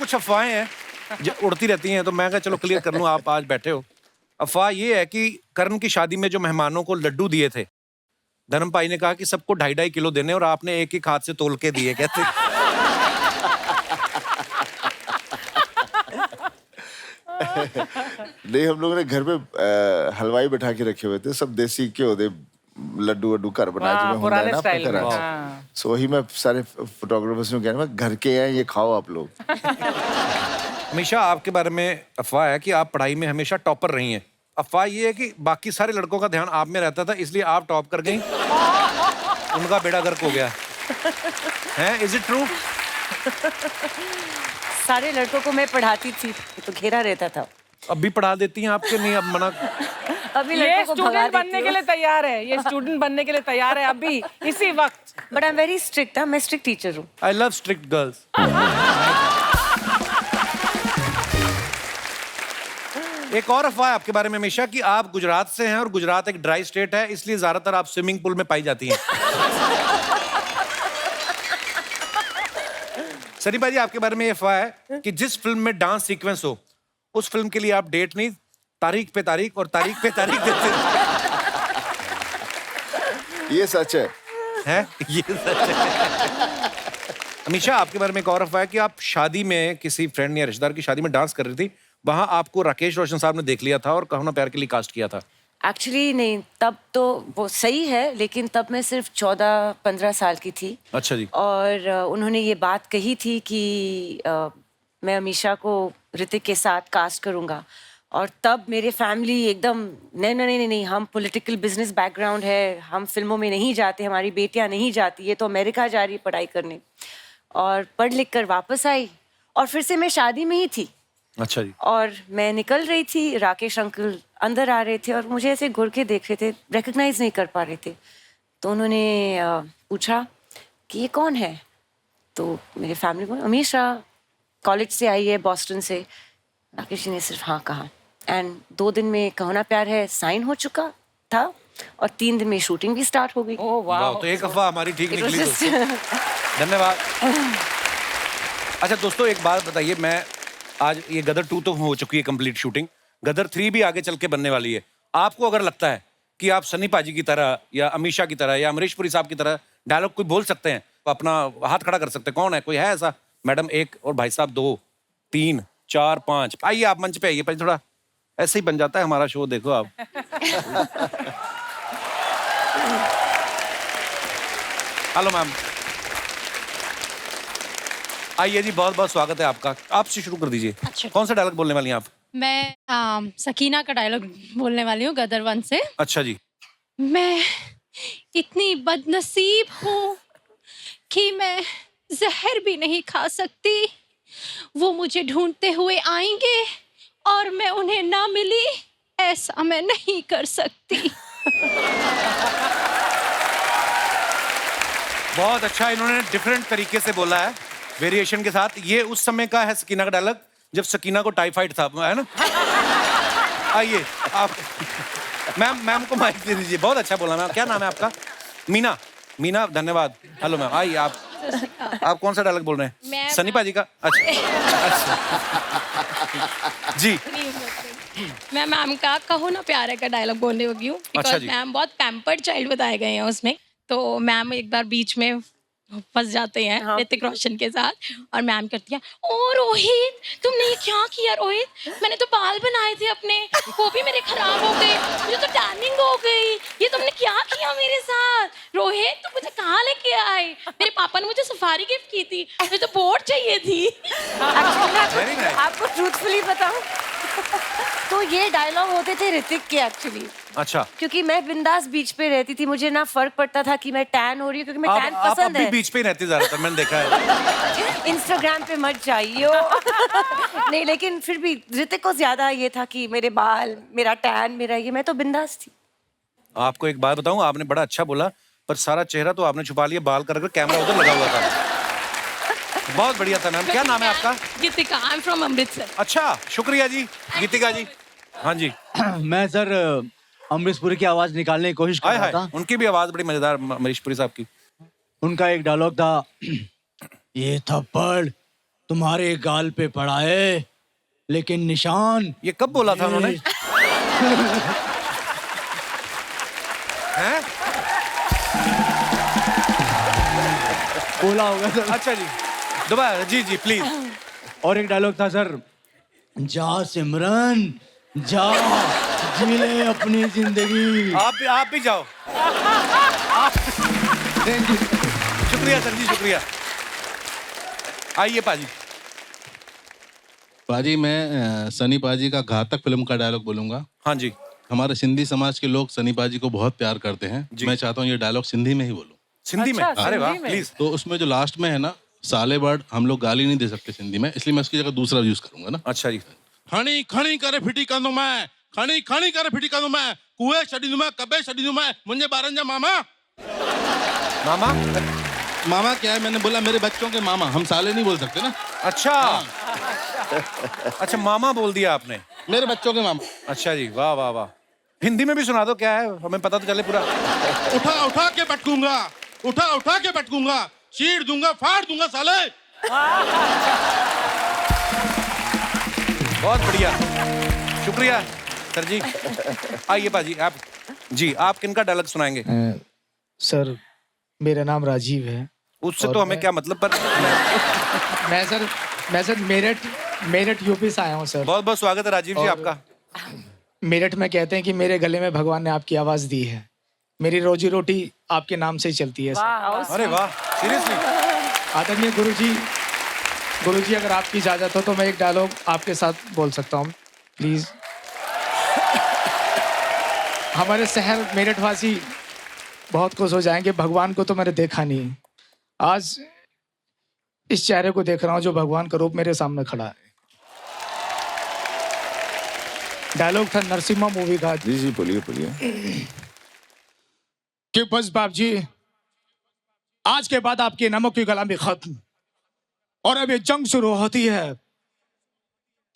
कुछ अफवाहें हैं जो उड़ती रहती हैं, तो मैं कहा चलो क्लियर कर लूं, आप आज बैठे हो। अफवाह ये है कि करण की शादी में जो मेहमानों को लड्डू दिए थे, धर्म भाई ने कहा कि सबको 2.5 किलो देने और आपने एक एक हाथ से तोल के दिए, कहते। नहीं, हम लोगों ने घर में हलवाई बैठा के रखे हुए थे, सब देसी घ्यो दे लड्डू वड्डू घर बना जिवें हुंदा है ना अपने घरां च। सो वही मैं सारे फोटोग्राफर्स ਨੂੰ कहना, घर के हैं, ये खाओ आप लोग। हमेशा आपके बारे में अफवाह है कि आप पढ़ाई में हमेशा टॉपर रही हैं। अफवाह ये है कि बाकी सारे लड़कों का ध्यान आप में रहता था, इसलिए आप टॉप कर गई, उनका बेड़ा गर्क हो गया है। Is it true? सारे लड़कों को मैं पढ़ाती थी तो घेरा रहता था। अब भी पढ़ा देती हैं आपके? नहीं, अब मना। अभी ये लड़कों को भगा स्टूडेंट देती बनने के हूँ। लिए तैयार है, ये स्टूडेंट बनने के लिए तैयार है अभी इसी वक्त। But I am very strict. मैं स्ट्रिक्ट टीचर हूँ। I love strict girls. एक और अफवाह है आपके बारे में हमेशा कि आप गुजरात से हैं और गुजरात एक ड्राई स्टेट है, इसलिए ज्यादातर आप स्विमिंग पूल में पाई जाती हैं। सनी भाई, आपके बारे में ये अफवाह है कि जिस फिल्म में डांस सीक्वेंस हो, उस फिल्म के लिए आप डेट नहीं, तारीख पे तारीख और तारीख पे तारीख देते हैं। ये सच है। हैं? ये सच है। हमेशा आपके बारे में एक और अफवाह है कि आप शादी में किसी फ्रेंड या रिश्तेदार की शादी में डांस कर रही थी, वहां आपको राकेश रोशन साहब ने देख लिया था और कहो ना प्यार के लिए कास्ट किया था। एक्चुअली नहीं, तब तो वो सही है, लेकिन तब मैं सिर्फ 14-15 साल की थी। अच्छा जी। और उन्होंने ये बात कही थी कि मैं अमीषा को ऋतिक के साथ कास्ट करूँगा। और तब मेरे फैमिली एकदम नहीं नहीं नहीं नहीं, हम पॉलिटिकल बिजनेस बैकग्राउंड है, हम फिल्मों में नहीं जाते, हमारी बेटियां नहीं जाती, ये तो अमेरिका जा रही है पढ़ाई करने। और पढ़ लिख कर वापस आई और फिर से मैं शादी में ही थी। अच्छा जी। और मैं निकल रही थी, राकेश अंकल अंदर आ रहे थे और मुझे ऐसे घुर के देख रहे थे, रिकग्नाइज नहीं कर पा रहे थे। तो उन्होंने पूछा कि ये कौन है? तो मेरे फैमिली को, अमीषा कॉलेज से आई है, बॉस्टन से। राकेश जी ने सिर्फ हाँ कहा। एंड 2 दिन में कहो ना प्यार है साइन हो चुका था और 3 दिन में शूटिंग भी स्टार्ट हो गई। ओह वाह, तो एक अफवाह हमारी ठीक It was निकली। just- दोस्तों धन्यवाद। अच्छा दोस्तों, एक बात बताइए, मैं आज ये गदर 2 तो हो चुकी है कंप्लीट शूटिंग, गदर 3 भी आगे चल के बनने वाली है। आपको अगर लगता है कि आप सनी पाजी की तरह या अमीषा की तरह या अमरीश पुरी साहब की तरह डायलॉग कोई बोल सकते हैं, तो अपना हाथ खड़ा कर सकते हैं। कौन है? कोई है ऐसा? मैडम 1 और भाई साहब 2, 3, 4, 5। आइए आप मंच पे आइए, पहले थोड़ा ऐसे ही बन जाता है हमारा शो, देखो आप। हेलो मैम, आइए जी, बहुत बहुत स्वागत है आपका। आपसे शुरू कर दीजिए। अच्छा। कौन सा डायलॉग बोलने वाली हैं आप? मैं सकीना का डायलॉग बोलने वाली हूँ, गदर 1 से। अच्छा जी। मैं इतनी बदनसीब हूँ कि मैं जहर भी नहीं खा सकती। वो मुझे ढूंढते हुए आएंगे और मैं उन्हें ना मिली, ऐसा मैं नहीं कर सकती। बहुत अच्छा, इन्होंने डिफरेंट तरीके से बोला है, वेरिएशन के साथ। ये उस समय का है सकीना का डायलॉग जब सकीना को टाइफाइड था, है ना? आइए आप मैम को माइक दे दीजिए। बहुत अच्छा बोला मैम। क्या नाम है आपका? मीना। मीना, धन्यवाद। हेलो मैम, आइए आप कौन सा डायलॉग बोल रहे हैं? मैं सनी पाजी का। अच्छा जी। मैं मैम का कहो ना प्यार है का डायलॉग बोलने लगी हूँ, अच्छा बिकॉज जी। मैम बहुत पैम्पर्ड चाइल्ड बताए गए हैं उसमें। तो मैम एक बार बीच में फंस जाते हैं हाँ। ऋतिक रोशन के साथ और मैम करती है, ओ रोहित तुमने ये क्या किया? रोहित, मैंने तो बाल बनाए थे अपने, वो भी मेरे खराब हो गए, मुझे तो टैनिंग हो गई, ये तुमने क्या किया मेरे साथ? रोहित तुम मुझे कहाँ लेके आए? मेरे पापा ने मुझे सफारी गिफ्ट की थी, मुझे तो बोट चाहिए थी। Very nice. आपको ट्रूथफुली बताऊं तो ये डायलॉग होते थे ऋतिक के एक्चुअली, अच्छा, क्योंकि मैं बिंदास बीच पे रहती थी, मुझे ना फर्क पड़ता था कि मैं टैन हो रही हूँ, क्योंकि मैं टैन आप पसंद भी है। बीच पे ही रहती ज्यादातर, मैंने देखा है। इंस्टाग्राम पे मत जाइयो। नहीं, लेकिन फिर भी ऋतिक को ज्यादा ये था कि मेरे बाल, मेरा टैन, मेरा ये, मैं तो बिंदास थी। आपको एक बात बताऊं, आपने बड़ा अच्छा बोला, पर सारा चेहरा तो आपने छुपा लिया, बाल कर कैमरा उधर लगा हुआ था। बहुत बढ़िया था मैम। क्या नाम है आपका? गीतिका, आई एम फ्रॉम अमृतसर। अच्छा, शुक्रिया जी। गीतिका जी। हाँ जी। मैं सर अमरीश पुरी की आवाज निकालने की कोशिश कर हाय रहा हाय, था। उनकी भी आवाज बड़ी मजेदार, अमरीश पुरी साहब की। उनका एक डायलॉग था, ये थप्पड़ तुम्हारे गाल पे पड़ा है, लेकिन निशान ये कब बोला था उन्होंने? हैं? बोला होगा सर। अच्छा जी, दोबारा जी जी प्लीज। और एक डायलॉग था सर, जा सिमरन जा, जी ले अपनी जिंदगी। आप भी जाओ। शुक्रिया सर जी, शुक्रिया। आइए पाजी। पाजी, मैं सनी पाजी का घातक फिल्म का डायलॉग बोलूंगा। हाँ जी। हमारे सिंधी समाज के लोग सनी पाजी को बहुत प्यार करते हैं। मैं चाहता हूँ ये डायलॉग सिंधी में ही बोलूं। सिंधी में? अच्छा, अरे वाह, सिंधी में। प्लीज। तो उसमें जो लास्ट में है ना, साले बर्ड, हम लोग गाली नहीं दे सकते सिंधी में, इसलिए मैं उसकी जगह दूसरा यूज करूंगा ना। अच्छा जी। खणी खणी करे फिटी कंदो मैं, खणी खणी करे फिटी कंदो मैं, कुए छड़ी दूं मैं, कबे छड़ी दूं मैं, मुझे बारन जा मामा। मामा? मामा क्या है, मैंने बोला मेरे बच्चों के मामा, हम साले नहीं बोल सकते ना। अच्छा। अच्छा, मामा बोल दिया आपने। मेरे बच्चों के मामा। अच्छा जी, वाह वाह वाह। हिंदी में भी सुना दो, क्या है, हमें पता तो चले पूरा। उठा उठा के पटकूंगा, उठा उठा के पटकूंगा, चीर दूंगा, फाड़ दूंगा साले। बहुत बढ़िया, शुक्रिया सर जी। आइए पाजी, आप जी, आप किनका डायलॉग सुनाएंगे? सर, मेरा नाम राजीव है। उससे तो हमें क्या मतलब, पर मैं सर मेरठ यूपी से आया हूँ सर। बहुत बहुत स्वागत है राजीव जी आपका। मेरठ में कहते हैं कि मेरे गले में भगवान ने आपकी आवाज दी है। मेरी रोजी रोटी आपके नाम से ही चलती है सर। अरे वाह, सीरियसली? आदरणीय गुरुजी, अगर आपकी इजाजत हो तो मैं एक डायलॉग आपके साथ बोल सकता हूँ, प्लीज। हमारे शहर मेरठ वासी बहुत खुश हो जाएंगे। भगवान को तो मैंने देखा नहीं, आज इस चेहरे को देख रहा हूँ जो भगवान का रूप मेरे सामने खड़ा है। डायलॉग था नरसिम्हा मूवी का। जी जी, बोलिए बोलिए। कि बस बाप जी, आज के बाद आपकी नमक की गुलामी खत्म, और अब ये जंग शुरू होती है।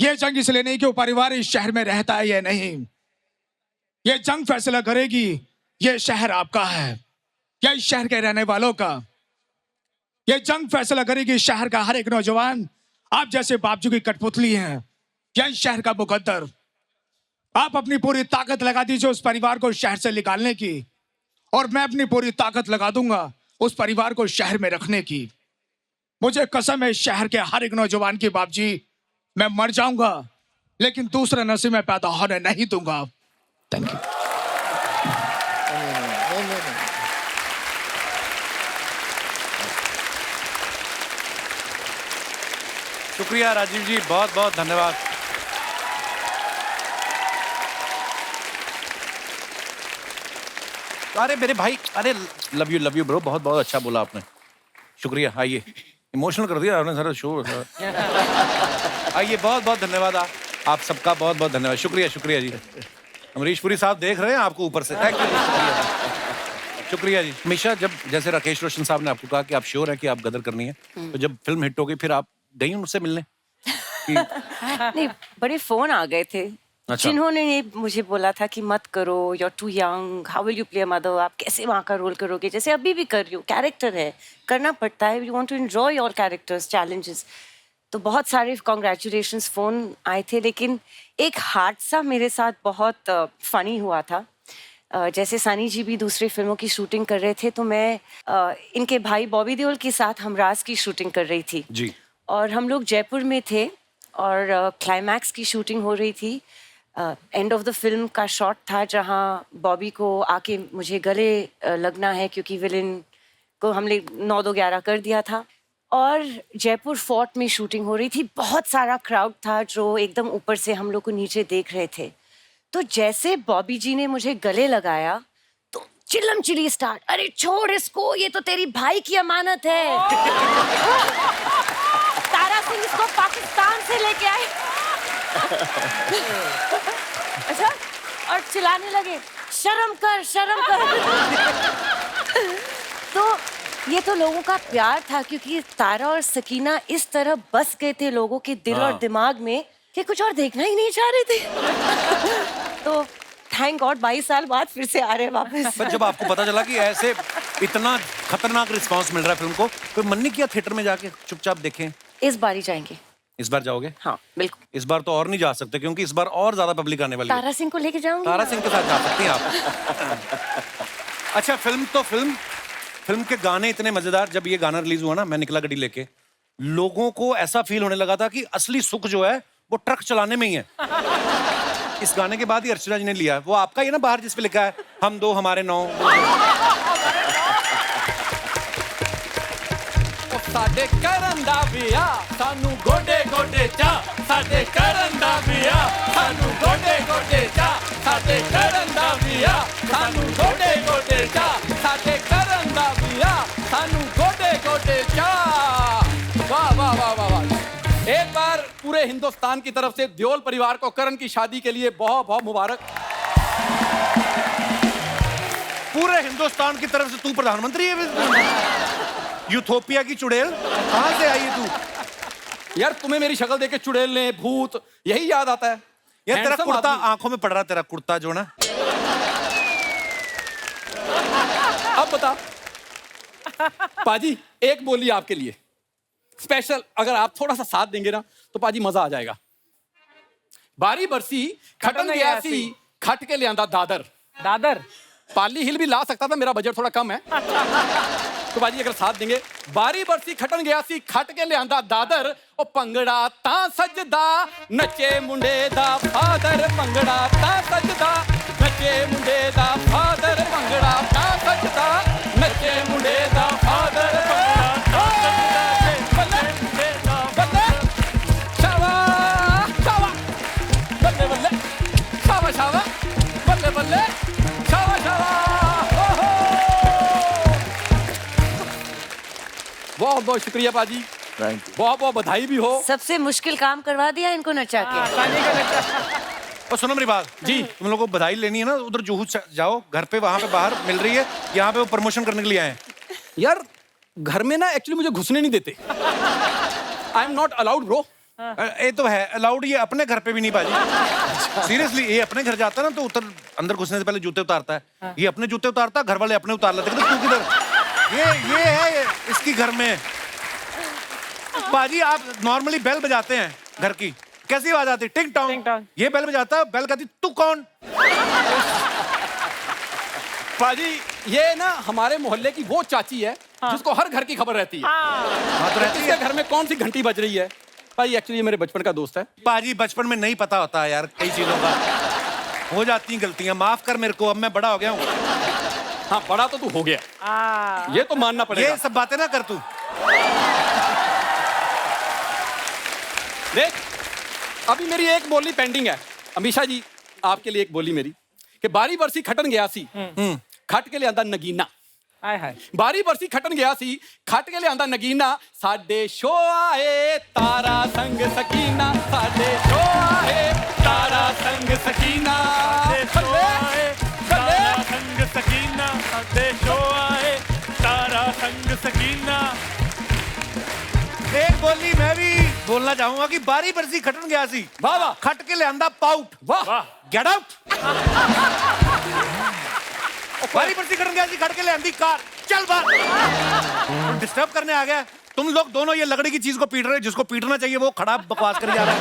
ये जंग इसलिए नहीं कि वो परिवार इस शहर में रहता है या नहीं, ये जंग फैसला करेगी ये शहर आपका है या इस शहर के रहने वालों का। ये जंग फैसला करेगी इस शहर का हर एक नौजवान आप जैसे बापजू की कठपुतली हैं या इस शहर का मुकद्दर। आप अपनी पूरी ताकत लगा दीजिए उस परिवार को शहर से निकालने की, और मैं अपनी पूरी ताकत लगा दूंगा उस परिवार को शहर में रखने की। मुझे कसम है इस शहर के हर एक नौजवान की बाप जी, मैं मर जाऊंगा लेकिन दूसरा नसीब में पैदा होने नहीं दूंगा। Thank you. शुक्रिया राजीव जी, बहुत बहुत धन्यवाद। अरे मेरे भाई, अरे लव यू ब्रो, बहुत बहुत अच्छा बोला आपने, शुक्रिया। आइए, इमोशनल कर दिया आपने सारा शो। आइए, बहुत बहुत धन्यवाद आप सबका, बहुत बहुत धन्यवाद, शुक्रिया शुक्रिया जी। अमरीश पुरी साहब देख रहे हैं आपको ऊपर से, थैंक यू, शुक्रिया जी। हमेशा जब जैसे राकेश रोशन साहब ने आपको कहा कि आप श्योर हैं कि आप गदर करनी है, तो जब फिल्म हिट हो गई फिर आप गई उनसे मिलने? नहीं, बड़े फोन आ गए थे। अच्छा। जिन्होंने ये मुझे बोला था कि मत करो, you are too young, how will you play mother, आप कैसे वहाँ का रोल करोगे, जैसे अभी भी कर रही हो, कैरेक्टर है, करना पड़ता है, you want to enjoy your characters, challenges. तो बहुत सारे कॉन्ग्रेचुलेशंस फ़ोन आए थे, लेकिन एक हादसा मेरे साथ बहुत फनी हुआ था। जैसे सनी जी भी दूसरी फिल्मों की शूटिंग कर रहे थे, तो मैं इनके भाई बॉबी देओल के साथ हमराज की शूटिंग कर रही थी जी। और हम लोग जयपुर में थे और क्लाइमैक्स की शूटिंग हो रही थी। एंड ऑफ द फिल्म का शॉट था जहाँ बॉबी को आके मुझे गले लगना है क्योंकि विलेन को हमने 9-2-11 कर दिया था, और जयपुर फोर्ट में शूटिंग हो रही थी। बहुत सारा क्राउड था जो एकदम ऊपर से हम लोग को नीचे देख रहे थे। तो जैसे बॉबी जी ने मुझे गले लगाया तो चिल्लम चिल्ली स्टार्ट, अरे छोड़ इसको, ये तो तेरी भाई की अमानत है। तारा सिंह इसको पाकिस्तान से लेके आए। अच्छा, और चिल्लाने लगे, शर्म कर शर्म कर। तो ये तो लोगों का प्यार था, क्योंकि तारा और सकीना इस तरह बस गए थे लोगों के दिल और दिमाग में कि कुछ और देखना ही नहीं चाह रहे थे। तो थैंक गॉड 22 साल बाद फिर से आ रहे हैं वापस। पर जब आपको पता चला कि ऐसे इतना खतरनाक रिस्पांस मिल रहा है फिल्म को, तो मन नहीं किया थिएटर में जाके चुपचाप देखें? इस बार ही जाएंगे। इस बार जाओगे? हाँ बिल्कुल। इस बार तो और नहीं जा सकते क्योंकि इस बार और ज्यादा पब्लिक आने वाली है। तारा सिंह को लेके जाऊंगी। तारा सिंह के साथ जा सकती हैं आप। अच्छा, फिल्म के गाने इतने मजेदार। जब ये गाना रिलीज हुआ ना, मैं निकला गड्डी लेके, लोगों को ऐसा फील होने लगा था कि असली सुख जो है वो ट्रक चलाने में ही है। इस गाने के बाद ही अर्चना जी ने लिया। वो आपका ही है ना बाहर जिस पे लिखा है हम दो हमारे नौ। साडे करन दा विआह सानू गोडे गोडे चा, साडे करन दा विआह सानू गोडे गोडे चा, साडे करन दा विआह सानू गोडे गोडे चा, साडे करन दा विआह सानू गोडे गोडे चा। वाह वाह वाह वाह वाह। एक बार पूरे हिंदुस्तान की तरफ से देओल परिवार को करण की शादी के लिए बहुत बहुत मुबारक। पूरे हिंदुस्तान की तरफ से तू प्रधानमंत्री है? यूथोपिया की चुड़ैल कहां से आई है तू? यार तुम्हें मेरी शक्ल देख के चुड़ैल ने भूत यही याद आता है। यार तेरा Handsome कुर्ता आदमी। आंखों में पड़ रहा, तेरा कुर्ता जो ना। अब बता पाजी, एक बोली आपके लिए स्पेशल। अगर आप थोड़ा सा साथ देंगे ना तो पाजी मजा आ जाएगा। बारी बरसी खटन गया सी, खट के ले आंदा दादर। दादर पाली हिल भी ला सकता था, मेरा बजट थोड़ा कम है। तो बाजी अगर साथ देंगे। बारी बरसी खटन गया सी, खट के ले आंदा दादर। ओ पंगड़ा ता सजदा नचे मुंडे दा फादर, पंगड़ा ता सजदा नचे मुंडे दा फादर, पंगड़ा ता सजदा नचे मुंडे दा फादर, पंगड़ा ता सजदा नचे मुंडे दा फादर। शावा शावा बल्ले बल्ले, शावा शावा बल्ले बल्ले, शावा शावा। बहुत बहुत शुक्रिया पाजी, थैंक यू। बहुत बहुत बधाई भी हो। सबसे मुश्किल काम करवा दिया इनको नचा के। और सुनो मेरी बात जी, तुम लोगों को बधाई लेनी है ना, उधर जुहू जाओ, घर पे वहां पे बाहर मिल रही है, यहाँ पे वो प्रमोशन करने के लिए आए हैं। यार घर में ना एक्चुअली मुझे घुसने नहीं देते। I am not allowed bro. ये तो है अलाउड, ये अपने घर पे भी नहीं बाजी। सीरियसली, ये अपने घर जाता है ना तो अंदर घुसने से पहले जूते उतारता है। ये अपने जूते उतारता है, घर वाले अपने उतार लेते हैं। तू किधर? ये है इसकी घर में। बाजी आप नॉर्मली बेल बजाते हैं घर की, कैसी आवाज आती? टिंग टॉन्ग। ये बेल बजाता है, बेल कहती तू कौन? पाजी ये ना हमारे मोहल्ले की वो चाची है जिसको हर घर की खबर रहती है। हाँ तो रहती किसके है। घर में कौन सी घंटी बज रही है। भाई एक्चुअली मेरे बचपन का दोस्त है। बाजी बचपन में नहीं पता होता है यार, कई चीजों का हो जाती हैं गलतियां, माफ कर मेरे को, अब मैं बड़ा हो गया हूँ। हाँ बड़ा तो तू हो गया, ये तो मानना पड़ेगा। ये सब बातें ना कर तू। देख अभी मेरी एक बोली पेंडिंग है। अमीशा जी आपके लिए एक बोली मेरी कि बारी बरसी खटन गया सी, खट के ले आंदा नगीना। हाय हाय। बारी बरसी खटन गया सी, खट के ले आंदा नगीना। साडे शो आए तारा संग सकीना, साडे शो आए तारा संग सकीना, शो आए तारा संग सकीना, साडे शो आए तारा संग सकीना। एक बोली मैं भी बोलना चाहूंगा कि बारी बरसी खटन गया सी, वाह वाह, खट के ले आंदा पाउट। वाह गेट आउट। बारी बरसी खटन गया सी, खट के ले आंदी कार, चल बाहर। डिस्टर्ब करने आ गया। तुम लोग दोनों ये लकड़ी की चीज को पीट रहे हो, जिसको पीटना चाहिए वो खड़ा बकवास कर जा रहा है।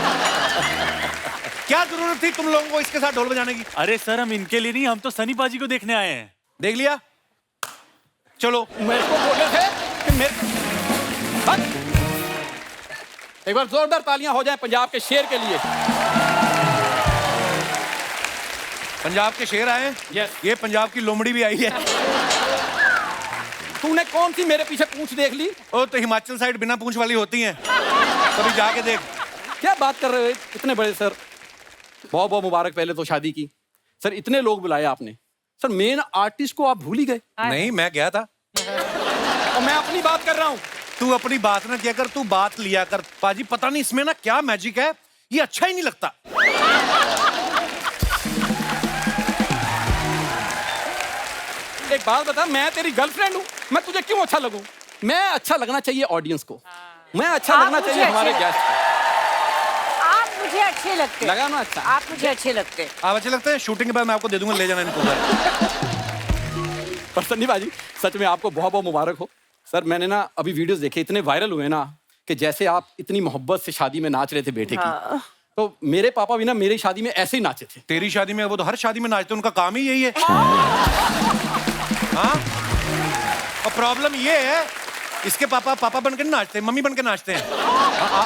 क्या जरूरत थी तुम लोगों को इसके साथ ढोल बजाने की? अरे सर हम इनके लिए नहीं, हम तो सनी पाजी को देखने आए हैं। देख लिया, चलो। मेरे को बोले थे कि मेरे एक बार जोरदार तालियां हो जाएं पंजाब के शेर के लिए। पंजाब के शेर आए। Yes. ये पंजाब की लोमड़ी भी आई है। तूने कौन सी मेरे पीछे पूंछ देख ली? ओ तो हिमाचल साइड बिना पूंछ वाली होती हैं, कभी जाके देख। क्या बात कर रहे हो इतने बड़े सर, बहुत बहुत मुबारक पहले तो शादी की। सर इतने लोग बुलाए आपने, सर मेन आर्टिस्ट को आप भूल ही गए। नहीं मैं गया था। और मैं अपनी बात कर रहा हूँ। तू अपनी बात ना किया कर, तू बात लिया कर। पाजी पता नहीं इसमें ना क्या मैजिक है, ये अच्छा ही नहीं लगता। एक बात बता, मैं तेरी गर्लफ्रेंड हूँ, मैं तुझे क्यों अच्छा लगूं? मैं अच्छा लगना चाहिए ऑडियंस को, मैं अच्छा लगना चाहिए हमारे गेस्ट को। आप मुझे अच्छे लगते। लगा ना अच्छा? आप मुझे अच्छे लगते। आप अच्छे लगते हैं। शूटिंग के बाद मैं आपको दे दूंगा, ले जाना इनको। पर सन्नी बाजी सच में आपको बहुत बहुत मुबारक हो। सर मैंने ना अभी वीडियोस देखे, इतने वायरल हुए ना कि जैसे आप इतनी मोहब्बत से शादी में नाच रहे थे बेटे की, हाँ। तो मेरे पापा भी ना मेरी शादी में ऐसे ही नाचे थे। तेरी शादी में वो तो हर शादी में नाचते, उनका काम ही यही है। हाँ, और प्रॉब्लम ये है इसके पापा बन के नाचते हैं, मम्मी बन के नाचते हैं।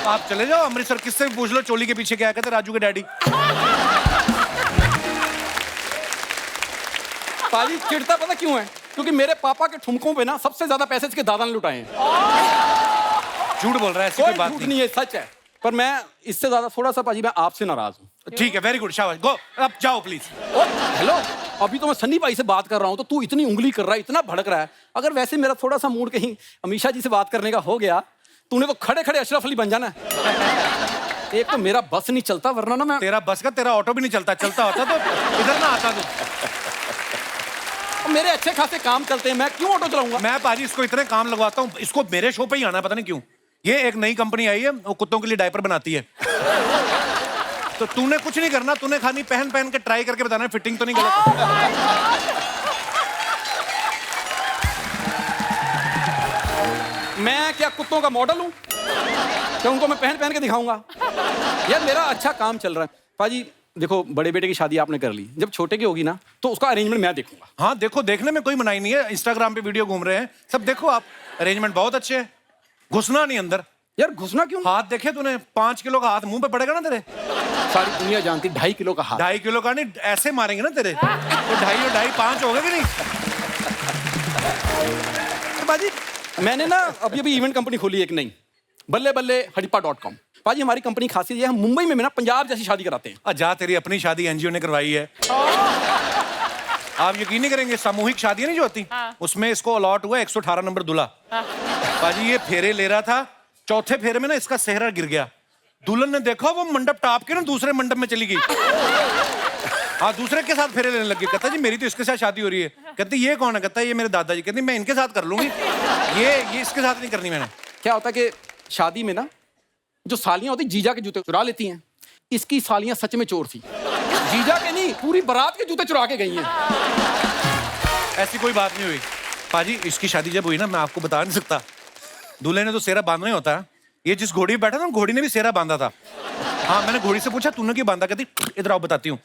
आप चले जाओ अमृतसर, किससे भी पूछ लो चोली के पीछे क्या कहते, राजू के डैडी। पाजी चिढ़ता पता क्यों है? क्योंकि मेरे पापा के ठुमकों पे ना सबसे ज्यादा पैसे इसके दादा ने लुटाए हैं। झूठ बोल रहा है, ऐसी कोई बात झूठ नहीं। नहीं है, सच है। पर मैं इससे ज्यादा थोड़ा सा पाजी मैं आपसे नाराज हूँ। ठीक है, वेरी गुड, शाबाश, गो, अब जाओ प्लीज। हेलो, अभी तो मैं सन्नी भाई से बात कर रहा हूँ तो तू इतनी उंगली कर रहा है, इतना भड़क रहा है। अगर वैसे मेरा थोड़ा सा मूड कहीं अमीषा जी से बात करने का हो गया, तूने तो खड़े खड़े अशरफ अली बन जाना है। एक तो मेरा बस नहीं चलता, वरना ना मैं तेरा बस का, तेरा ऑटो भी नहीं चलता, चलता होता तो इधर ना आता तू। मेरे अच्छे खासे काम चलते हैं, मैं क्यों ऑटो चलाऊंगा? मैं पाजी इसको इतने काम लगवाता हूँ, इसको मेरे शो पे ही आना है, पता नहीं क्यों। ये एक नई कंपनी आई है, वो कुत्तों के लिए डायपर बनाती है। तो तूने कुछ नहीं करना, तूने खाली पहन पहन के ट्राई करके बताना फिटिंग तो नहीं गलत। मैं क्या कुत्तों का मॉडल हूँ क्या उनको मैं पहन पहन के दिखाऊंगा? यार मेरा अच्छा काम चल रहा है। पाजी देखो, बड़े बेटे की शादी आपने कर ली, जब छोटे की होगी ना तो उसका अरेंजमेंट मैं देखूंगा। हाँ देखो, देखने में कोई मनाही नहीं है, इंस्टाग्राम पे वीडियो घूम रहे हैं सब, देखो आप, अरेंजमेंट बहुत अच्छे है। घुसना नहीं अंदर। यार घुसना क्यों? हाथ देखे तूने, 5 किलो का हाथ मुंह पे पड़ेगा ना तेरे। सारी दुनिया जानती 2.5 किलो का हाथ। 2.5 किलो का नहीं, ऐसे मारेंगे ना तेरे, तो 2.5 और 2.5 5 हो गए कि नहीं? पाजी मैंने ना अभी इवेंट कंपनी खोली एक नई, बल्ले बल्ले हड़प्पा.com। पाजी हमारी कंपनी खासियत ये है, हम मुंबई में ना पंजाब जैसी शादी कराते हैं। जा, तेरी अपनी शादी एनजीओ ने करवाई है। आप यकीन नहीं करेंगे, सामूहिक शादियां नहीं जो होती, उसमें इसको अलॉट हुआ 118 नंबर दूल्हा। पाजी ये फेरे ले रहा था, चौथे फेरे में ना इसका सेहरा गिर गया। दुल्हन ने देखा, वो मंडप टाप के ना दूसरे मंडप में चली गई। हाँ, दूसरे के साथ फेरे लेने लगी। कहता जी मेरी तो इसके साथ शादी हो रही है। कहती ये कौन है? कहता है ये मेरे दादाजी। कहती मैं इनके साथ कर लूंगी, ये इसके साथ नहीं करनी मैंने। क्या होता है कि शादी में ना जो सालियां होती जीजा के जूते चुरा लेती हैं, इसकी सालियां सच में चोर थी। जीजा के नहीं, पूरी बारात के जूते चुरा के गई हैं। ऐसी कोई बात नहीं हुई पाजी। इसकी शादी जब हुई ना, मैं आपको बता नहीं सकता, दूल्हे ने तो सेहरा बांधना ही होता है। ये जिस घोड़ी पे बैठा था, घोड़ी ने भी सेहरा बांधा था। हाँ, मैंने घोड़ी से पूछा तूने क्यों बांधा? कहती इधर आओ बताती हूँ।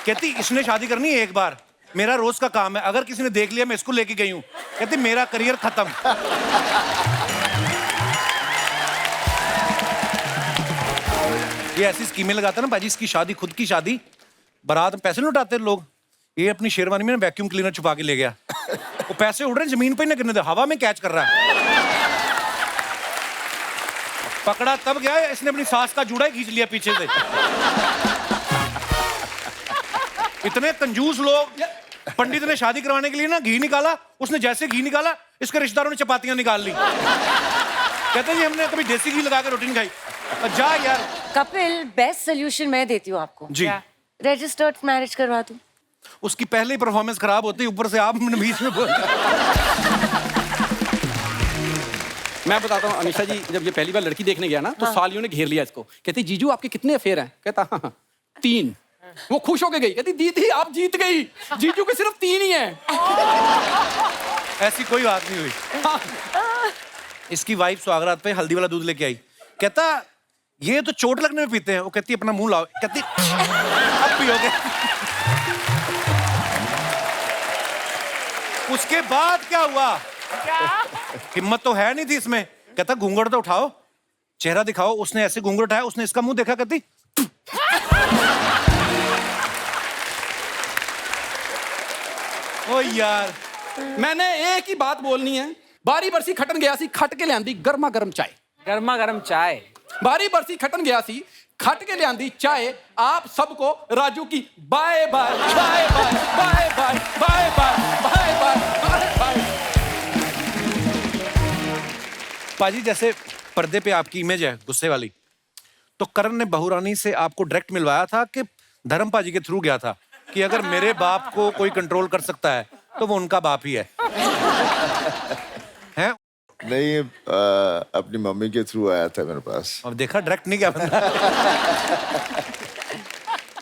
कहती इसने शादी करनी है एक बार, मेरा रोज का काम है, अगर किसी ने देख लिया मैं इसको लेके गई हूँ। कहती मेरा करियर खत्म। ये ऐसी स्कीमें लगाता है ना बाजी, इसकी शादी, खुद की शादी, बारात में पैसे लुटाते लोग। ये अपनी शेरवानी में वैक्यूम क्लीनर छुपा के ले गया। वो पैसे उड़ रहे जमीन पे ही ना गिरने दे, हवा में कैच कर रहा है। पकड़ा तब गया, इसने अपनी सास का जूड़ा ही खींच लिया पीछे से। इतने कंजूस लोग। पंडित ने शादी करवाने के लिए ना घी निकाला, उसने जैसे घी निकाला इसके रिश्तेदारों ने चपातियां निकाल ली। कहते जी हमने कभी देसी घी लगा के रोटी नहीं खाई। जा यार। कपिल, बेस्ट सोल्यूशन मैं देती हूँ आपको। जी। रजिस्टर्ड मैरिज करवा दूं। उसकी पहले ही परफॉर्मेंस खराब होती, ऊपर से आप बीच में बोल। मैं बताता हूँ अमीषा जी, जब ये पहली बार लड़की देखने गया ना तो सालियों ने घेर लिया इसको। कहती जीजू आपके कितने अफेयर हैं? कहता हाँ 3। वो खुश होके गई, कहती दीदी आप जीत गई, जीजू के सिर्फ 3 ही हैं। ऐसी कोई बात नहीं हुई। इसकी वाइफ सुहागरात पे हल्दी वाला दूध लेके आई। कहता ये तो चोट लगने में पीते हैं। वो कहती अपना मुंह लाओ। कहती अब पियोगे। उसके बाद क्या हुआ? हिम्मत तो है नहीं थी इसमें। कहता घूंघट तो उठाओ, चेहरा दिखाओ। उसने ऐसे घूंघट उठाया, उसने इसका मुंह देखा। कहती ओ यार, मैंने एक ही बात बोलनी है। बारी बरसी खटन गया सी, खट के लियांदी गर्मा गर्म चाय। गर्मा गर्म चाय। बारी बरसी खटन गया सी, खट के लियांदी चाय। आप सबको राजू की bye bye bye bye bye bye bye bye bye bye bye. पाजी जैसे पर्दे पे आपकी इमेज है गुस्से वाली, तो करण ने बहुरानी से आपको डायरेक्ट मिलवाया था कि धर्म पाजी के थ्रू गया था कि अगर मेरे बाप को कोई कंट्रोल कर सकता है तो वो उनका बाप ही है? हैं? नहीं, अपनी मम्मी के थ्रू आया था मेरे पास। अब देखा डायरेक्ट नहीं गया बंदा।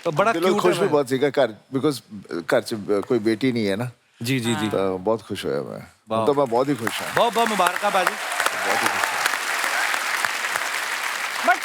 तो बड़ा लोग खुश भी बहुत सीखा घर, बिकॉज घर च कोई बेटी नहीं है ना। जी जी जी, तो बहुत खुश हुआ मैं। तो मैं बहुत ही खुश हूँ। बहुत बहुत मुबारक बाजी। बहुत बट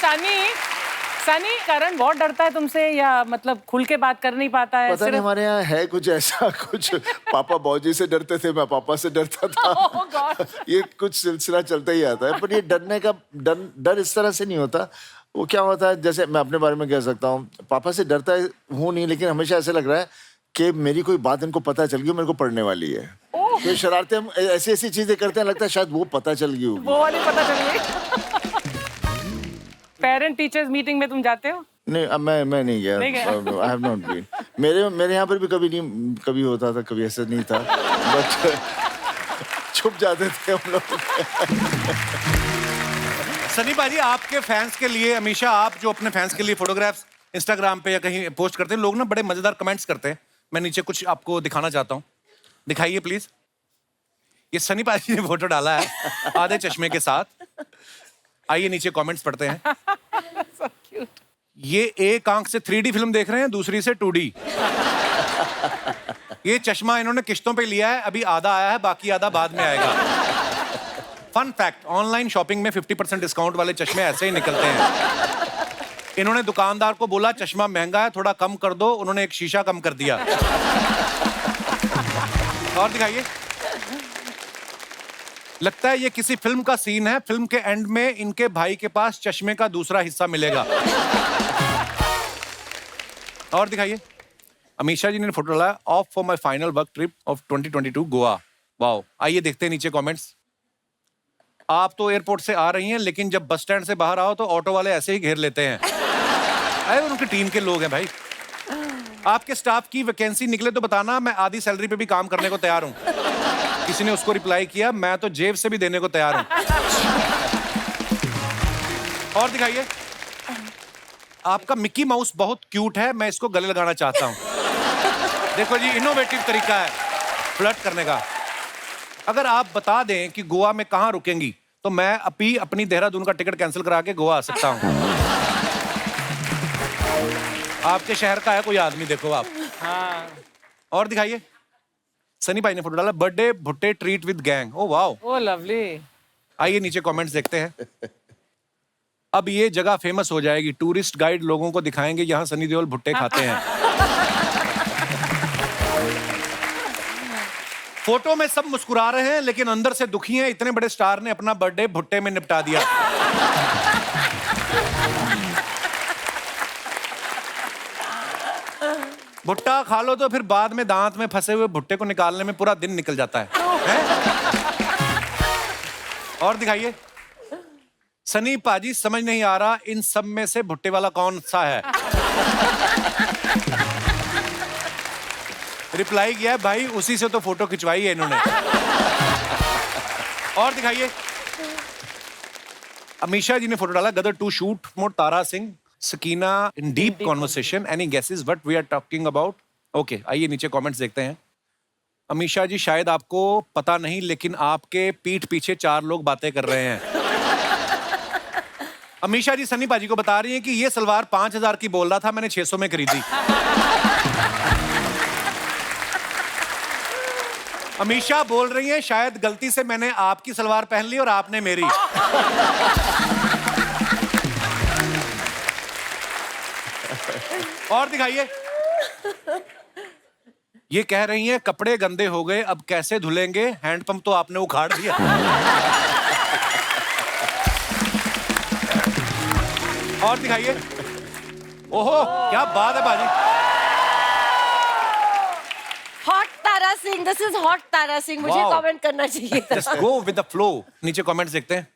सनी करण बहुत डरता है तुमसे या मतलब खुल के बात कर नहीं पाता है? पता नहीं, हमारे यहाँ है कुछ ऐसा, कुछ पापा बाबूजी से डरते थे, मैं पापा से डरता था। Oh God. ये कुछ सिलसिला चलता ही आता है। पर ये डरने का डर इस तरह से नहीं होता। वो क्या होता है, जैसे मैं अपने बारे में कह सकता हूँ, पापा से डरता हूँ नहीं, लेकिन हमेशा ऐसे लग रहा है कि मेरी कोई बात इनको पता चल गई, मेरे को पढ़ने वाली है। तो शरारतें हम ऐसी ऐसी चीजें करते हैं, लगता है शायद वो पता चल गई होगी। वो वाली पता चल गई। पेरेंट टीचर्स मीटिंग में तुम जाते हो? नहीं, अब मैं नहीं गया। नहीं गया? I have not been. मेरे यहाँ पर भी कभी होता था, कभी ऐसा नहीं था, बट छुप जाते थे हम लोग। सनी पाजी, आपके फैंस के लिए हमेशा आप जो अपने फैंस के लिए फोटोग्राफ्स इंस्टाग्राम पे या कहीं पोस्ट करते हैं, लोग ना बड़े मजेदार कमेंट्स करते हैं। मैं नीचे कुछ आपको दिखाना चाहता हूँ, दिखाइए प्लीज। ये सनी पाजी ने फोटो डाला है आधे चश्मे के साथ। आइए नीचे कमेंट्स पढ़ते हैं। So cute. ये एक आंख से 3D फिल्म देख रहे हैं, दूसरी से 2D। ये चश्मा इन्होंने किश्तों पे लिया है, अभी आधा आया है, बाकी आधा बाद में आएगा। फन फैक्ट, ऑनलाइन शॉपिंग में 50% डिस्काउंट वाले चश्मे ऐसे ही निकलते हैं। इन्होंने दुकानदार को बोला चश्मा महंगा है, थोड़ा कम कर दो, उन्होंने एक शीशा कम कर दिया। और दिखाइए। लगता है ये किसी फिल्म का सीन है। फिल्म के एंड में इनके भाई के पास चश्मे का दूसरा हिस्सा मिलेगा। और दिखाइए। अमीशा जी ने फोटो डाला, of for my final work trip of 2022 Goa. Wow. आइए देखते हैं नीचे कमेंट्स। आप तो एयरपोर्ट से आ रही हैं, लेकिन जब बस स्टैंड से बाहर आओ तो ऑटो वाले ऐसे ही घेर लेते हैं। अरे उनकी टीम के लोग हैं भाई। आपके स्टाफ की वैकेंसी निकले तो बताना, मैं आधी सैलरी पे भी काम करने को तैयार हूं। किसी ने उसको रिप्लाई किया, मैं तो जेब से भी देने को तैयार हूं। और दिखाइए। आपका मिक्की माउस बहुत क्यूट है, मैं इसको गले लगाना चाहता हूं। देखो जी, इनोवेटिव तरीका है फ्लर्ट करने का। अगर आप बता दें कि गोवा में कहां रुकेंगी, तो मैं अभी अपनी देहरादून का टिकट कैंसिल करा के गोवा आ सकता हूं। आपके शहर का है कोई आदमी, देखो आप। हाँ। और दिखाइए। सनी भाई ने फोटो डाला, बर्थडे भुट्टे treat with gang. Oh wow. Oh lovely. आइए नीचे कमेंट्स देखते हैं। अब ये जगह फेमस हो जाएगी, टूरिस्ट गाइड लोगों को दिखाएंगे यहाँ सनी देओल भुट्टे खाते हैं। फोटो में सब मुस्कुरा रहे हैं, लेकिन अंदर से दुखी हैं। इतने बड़े स्टार ने अपना बर्थडे भुट्टे में निपटा दिया। भुट्टा खा लो तो फिर बाद में दांत में फंसे हुए भुट्टे को निकालने में पूरा दिन निकल जाता है? और दिखाइए। सनी पाजी, समझ नहीं आ रहा इन सब में से भुट्टे वाला कौन सा है। रिप्लाई किया है, भाई उसी से तो फोटो खिंचवाई है इन्होंने। और दिखाइए। अमीशा जी ने फोटो डाला, Gadar two shoot more Tara Singh Sakina in deep conversation, any guesses what we are talking about? Okay, आइए नीचे कमेंट्स देखते हैं। अमीशा जी, शायद आपको पता नहीं, लेकिन आपके पीठ पीछे 4 लोग बातें कर रहे हैं। अमीशा जी सनी पाजी को बता रही हैं कि ये सलवार 5000 की बोल रहा था, मैंने 600 में खरीदी। अमीशा बोल रही हैं, शायद गलती से मैंने आपकी सलवार पहन ली और आपने मेरी। और दिखाइए। ये कह रही हैं, कपड़े गंदे हो गए, अब कैसे धुलेंगे, हैंडपंप तो आपने उखाड़ दिया। और दिखाइए। ओहो, क्या बात है बाजी। Hot Tara Singh, this is hot Tara Singh. मुझे Wow. कमेंट करना चाहिए था। Just go with the flow. नीचे कमेंट्स देखते हैं।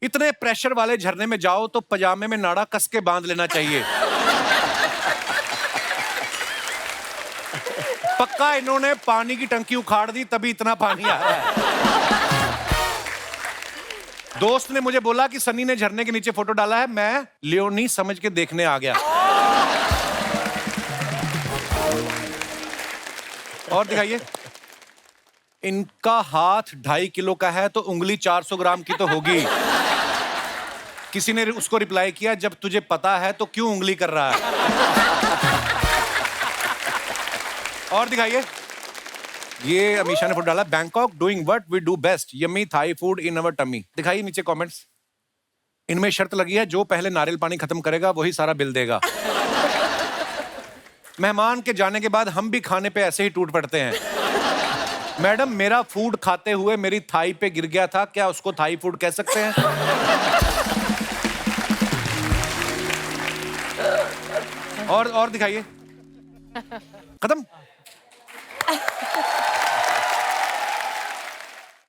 इतने प्रेशर वाले झरने में जाओ तो पजामे में नाड़ा कस के बांध लेना चाहिए। पक्का इन्होंने पानी की टंकी उखाड़ दी, तभी इतना पानी आ रहा है। दोस्त ने मुझे बोला कि सनी ने झरने के नीचे फोटो डाला है, मैं लियोनी समझ के देखने आ गया। और दिखाइए। इनका हाथ 2.5 किलो का है, तो उंगली 400 ग्राम की तो होगी। किसी ने उसको रिप्लाई किया, जब तुझे पता है तो क्यों उंगली कर रहा है। और दिखाइए। ये अमीशा ने फोटो डाला, Bangkok doing what we do best, yummy Thai food in our tummy. दिखाइए नीचे कमेंट्स। इनमें शर्त लगी है, जो पहले नारियल पानी खत्म करेगा वही सारा बिल देगा। मेहमान के जाने के बाद हम भी खाने पे ऐसे ही टूट पड़ते हैं। मैडम, मेरा फूड खाते हुए मेरी थाई पे गिर गया था, क्या उसको थाई फूड कह सकते हैं? और दिखाइए। खत्म।